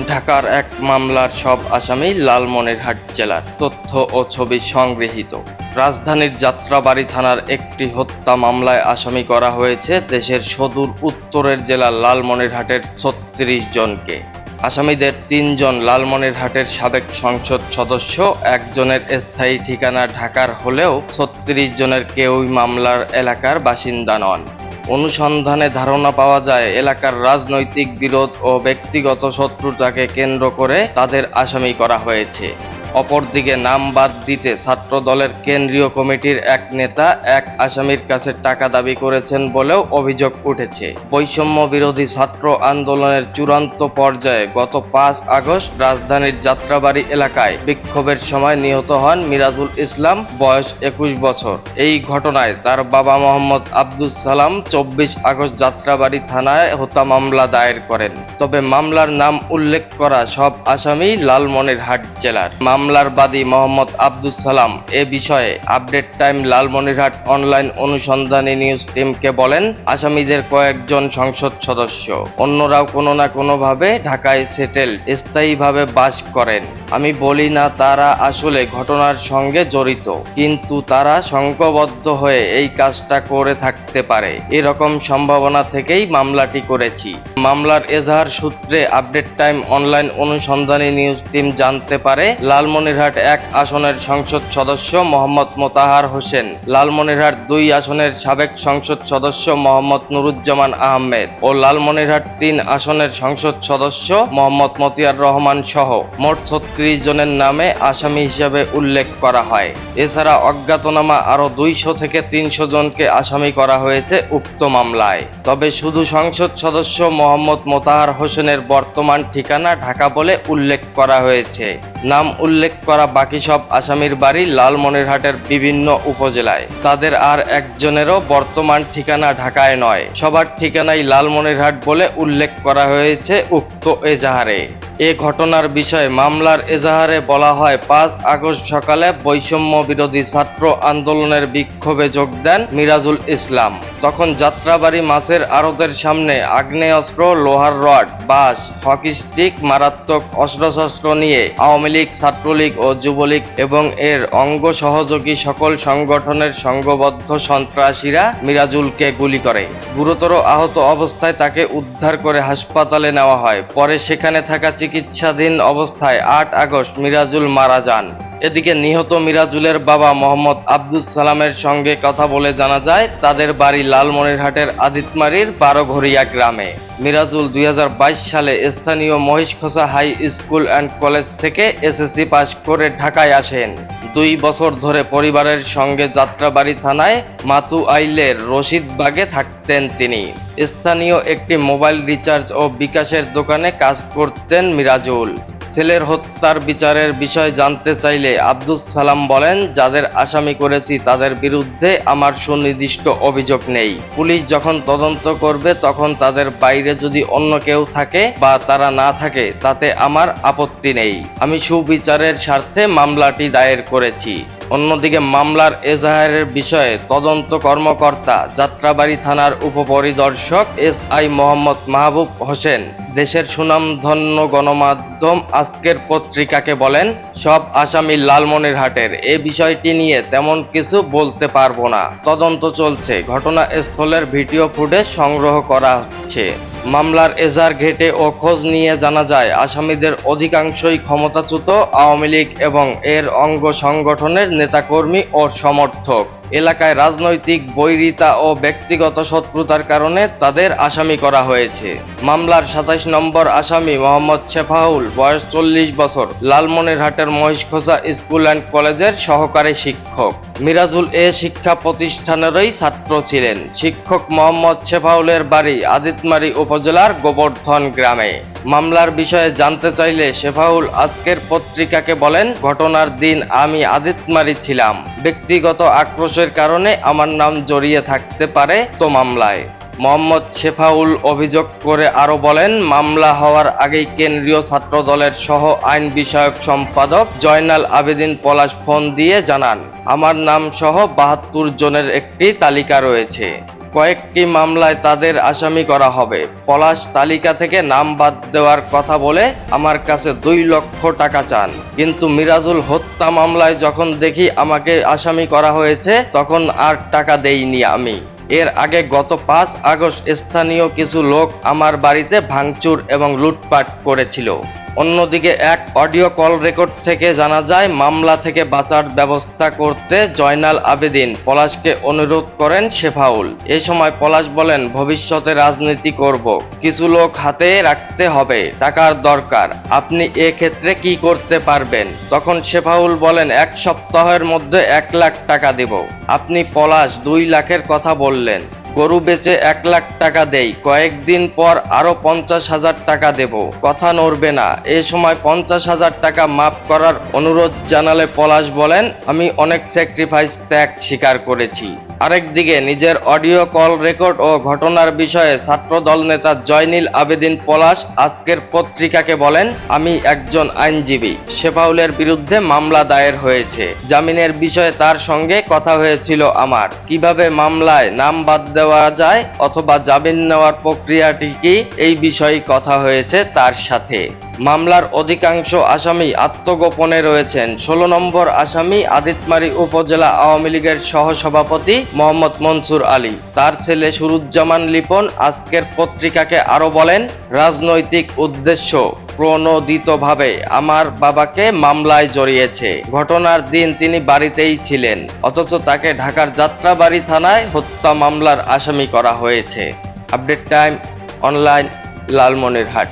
ঢাকার এক মামলার সব আসামি লালমনিরহাট জেলার। তথ্য ও ছবি সংগৃহীত। রাজধানীর যাত্রাবাড়ী থানার একটি হত্যা মামলায় আসামি করা হয়েছে দেশের সুদূর উত্তরের জেলা লালমনিরহাটের ৩৬ জনকে। আসামিদের ৩ জন লালমনিরহাটের সাবেক সংসদ সদস্য, একজনের স্থায়ী ঠিকানা ঢাকার হলেও ৩৬ জনের কেউই মামলার এলাকার বাসিন্দা নন। অনুসন্ধানে ধারণা পাওয়া যায়, এলাকার রাজনৈতিক বিরোধ ও ব্যক্তিগত শত্রুতাকে কেন্দ্র করে তাদের আসামি করা হয়েছে। অপরদিকে নাম বাদ দিতে ছাত্র দলের কেন্দ্রীয় কমিটির এক নেতা এক আসামির কাছে টাকা দাবি করেছেন বলেও অভিযোগ উঠেছে। বৈষম্য বিরোধী ছাত্র আন্দোলনের চূড়ান্ত পর্যায়ে গত ৫ আগস্ট রাজধানীর যাত্রাবাড়ী এলাকায় বিক্ষোভের সময় নিহত হন মিরাজুল ইসলাম, বয়স ২১ বছর। এই ঘটনায় তার বাবা মোহাম্মদ আব্দুস সালাম ২৪ আগস্ট যাত্রাবাড়ী থানায় হত্যা মামলা দায়ের করেন। তবে মামলার নাম উল্লেখ করা সব আসামি লালমনিরহাট জেলার। মামলার বাদী মোহাম্মদ আব্দুস সালাম এ বিষয়ে আপডেট টাইম লালমনিরহাট অনলাইন অনুসন্ধানী নিউজ টিমকে বলেন, আসামিদের কয়েকজন সংসদ সদস্য, অন্যরাও কোনো না কোনোভাবে ঢাকায় সেটেলড, স্থায়ীভাবে বাস করেন। আমি বলি না তারা আসলে ঘটনার সঙ্গে জড়িত, কিন্তু তারা সংঘবদ্ধ হয়ে এই কাজটা করে থাকতে পারে, এরকম সম্ভাবনা থেকেই মামলাটি করেছি। মামলার এজাহার সূত্রে আপডেট টাইম অনলাইন অনুসন্ধানী নিউজ টিম জানতে পারে, লালমনিরহাট ১ আসনের সংসদ সদস্য মোহাম্মদ মোতাহার হোসেন, লালমনিরহাট ২ আসনের সাবেক সংসদ সদস্য মোহাম্মদ নুরুজ্জামান আহমেদ ও লালমনিরহাট ৩ আসনের সংসদ সদস্য মোহাম্মদ মতিয়ার রহমান সহ মোট ৩৬ জনের নামে আসামি হিসেবে উল্লেখ করা হয়। এছাড়া অজ্ঞাতনামা আরও ২০০ থেকে ৩০০ জনকে আসামি করা হয়েছে উক্ত মামলায়। তবে শুধু সংসদ সদস্য মোহাম্মদ মোতাহার হোসেনের বর্তমান ঠিকানা ঢাকা বলে উল্লেখ করা হয়েছে। নাম উল্লেখ করা বাকি সব আসামির বাড়ি লালমনিরহাটের বিভিন্ন উপজেলায়। তাদের আর একজনেরও বর্তমান ঠিকানা ঢাকায় নয়, সবার ঠিকানাই লালমনিরহাট বলে উল্লেখ করা হয়েছে উক্ত এজাহারে। এ ঘটনার বিষয়ে মামলার এজাহারে বলা হয়, ৫ আগস্ট সকালে বৈষম্য বিরোধী ছাত্র আন্দোলনের বিক্ষোভে যোগ দেন মিরাজুল ইসলাম। তখন যাত্রাবাড়ী মাছের আড়তের সামনে আগ্নেয়াস্ত্র, লোহার রড, বাঁশ, হকি স্টিক, মারাত্মক অস্ত্রশস্ত্র নিয়ে আওয়ামী লীগ, ছাত্রলীগ ও যুবলীগ এবং এর অঙ্গ সহযোগী সকল সংগঠনের সংঘবদ্ধ সন্ত্রাসীরা মিরাজুলকে গুলি করে। গুরুতর আহত অবস্থায় তাকে উদ্ধার করে হাসপাতালে নেওয়া হয়। পরে সেখানে থাকা চিকিৎসাধীন অবস্থায় ৮ আগস্ট মিরাজুল মারা যান। এদিকে নিহত মিরাজুলের বাবা মোহাম্মদ আব্দুস সালামের সঙ্গে কথা বলে জানা যায়, তাদের বাড়ি লালমনিরহাটের আদিতমারির ১২ঘরিয়া গ্রামে। মিরাজুল ২০২২ সালে স্থানীয় মহিষখোসা হাই স্কুল অ্যান্ড কলেজ থেকে এসএসসি পাশ করে ঢাকায় আসেন। ২ বছর ধরে পরিবারের সঙ্গে যাত্রাবাড়ী থানায় মাতুয়াইলের রশিদবাগে থাকতেন তিনি। স্থানীয় একটি মোবাইল রিচার্জ ও বিকাশের দোকানে কাজ করতেন মিরাজুল। ছেলের হত্যার বিচারের বিষয় জানতে চাইলে আব্দুস সালাম বলেন, যাদের আসামি করেছি তাদের বিরুদ্ধে আমার সুনির্দিষ্ট অভিযোগ নেই। পুলিশ যখন তদন্ত করবে তখন তাদের বাইরে যদি অন্য কেউ থাকে বা তারা না থাকে তাতে আমার আপত্তি নেই। আমি সুবিচারের স্বার্থে মামলাটি দায়ের করেছি। অন্যদিকে মামলার এজাহারের বিষয়ে তদন্ত কর্মকর্তা যাত্রাবাড়ী থানার উপপরিদর্শক এসআই মোহাম্মদ মাহবুব হোসেন দেশের সুনামধন্য গণমাধ্যম আজকের পত্রিকাকে বলেন, সব আসামি লালমনিরহাটের, এ বিষয়টি নিয়ে তেমন কিছু বলতে পারবো না। তদন্ত চলছে, ঘটনাস্থলের ভিডিও ফুটেজ সংগ্রহ করা হচ্ছে। মামলার এজাহার ঘেঁটে ও খোঁজ নিয়ে জানা যায়, আসামিদের অধিকাংশই ক্ষমতাচ্যুত আওয়ামী লীগ এবং এর অঙ্গ সংগঠনের নেতাকর্মী ও সমর্থক। এলাকায় রাজনৈতিক বৈরিতা ও ব্যক্তিগত শত্রুতার কারণে তাদের আসামি করা হয়েছে। মামলার ২৭ নম্বর আসামি মোহাম্মদ শেফাউল, বয়স ৪০ বছর, লালমনিরহাটের মহিষখোসা স্কুল অ্যান্ড কলেজের সহকারী শিক্ষক। মিরাজুল এ শিক্ষা প্রতিষ্ঠানেরই ছাত্র ছিলেন। শিক্ষক মোহাম্মদ শেফাউলের বাড়ি আদিতমারি উপজেলার গোবর্ধন গ্রামে। মামলার বিষয়ে জানতে চাইলে শেফাউল আজকের পত্রিকাকে বলেন, ঘটনার দিন আমি আদিতমারি ছিলাম। ব্যক্তিগত আক্রোশের কারণে আমার নাম জড়িয়ে থাকতে পারে তো মামলায়। মোহাম্মদ শেফাউল অভিযোগ করে আরো বলেন, মামলা হওয়ার আগেই কেন্দ্রীয় ছাত্র দলের সহ আইন বিষয়ক সম্পাদক জয়নাল আবেদিন পলাশ ফোন দিয়ে জানান, আমার নাম সহ ৭২ জনের একটি তালিকা রয়েছে। কয়েকটি মামলায় তাদের আসামি করা হবে। পলাশ তালিকা থেকে নাম বাদ দেওয়ার কথা বলে আমার কাছে 2 লক্ষ টাকা চান, কিন্তু মিরাজুল হত্যা মামলায় যখন দেখি আমাকে আসামি করা হয়েছে তখন আর টাকা দেইনি আমি। এর আগে গত 5 আগস্ট স্থানীয় কিছু লোক আমার বাড়িতে ভাঙচুর এবং লুটপাট করেছিল। অন্যদিকে এক অডিও কল রেকর্ড থেকে জানা যায়, মামলা থেকে বাঁচার ব্যবস্থা করতে জয়নাল আবেদিন পলাশকে অনুরোধ করেন শেফাউল। এ সময় পলাশ বলেন, ভবিষ্যতে রাজনীতি করব, কিছু লোক হাতে রাখতে হবে, টাকার দরকার, আপনি এ ক্ষেত্রে কি করতে পারবেন? তখন শেফাউল বলেন, 1 সপ্তাহের মধ্যে 1 লাখ টাকা দেব। আপনি পলাশ 2 লাখের কথা বললেন, গরু বেচে 1 লাখ টাকা দেই, কয়েকদিন পর আরো 50,000 টাকা দেব, কথা নড়বে না। এ সময় 50,000 টাকা মাফ করার অনুরোধ জানালে পলাশ বলেন, আমি অনেক স্যাক্রিফাইস, ত্যাগ স্বীকার করেছি। আরেকদিকে নিজের অডিও কল রেকর্ড ও ঘটনার বিষয়ে ছাত্রদল নেতা জয়নাল আবেদিন পলাশ আজকের পত্রিকাকে বলেন, আমি একজন আইনজীবী, শেফাউলের বিরুদ্ধে মামলা দায়ের হয়েছে, জামিনের বিষয়ে তার সঙ্গে কথা হয়েছিল আমার, কিভাবে মামলায় নাম বাদ দেওয়া যায় অথবা জামিন নেওয়ার প্রক্রিয়াটি কি, এই বিষয়ে কথা হয়েছে তার সাথে। মামলার অধিকাংশ আসামি আত্মগোপনে রয়েছেন। 16 নম্বর আসামি আদিতমারী উপজেলা আওয়ামী লীগের সহসভাপতি মোহাম্মদ মনসুর আলী। তার ছেলে সুরুজ্জামান লিপন আজকের পত্রিকাকে আরো বলেন, রাজনৈতিক উদ্দেশ্য প্রণোদিতভাবে আমার বাবাকে মামলায় জড়িয়েছে। ঘটনার দিন তিনি বাড়িতেই ছিলেন, অথচ তাকে ঢাকার যাত্রাবাড়ী থানায় হত্যা মামলার আসামি করা হয়েছে। Update time online, Lalmonirhat.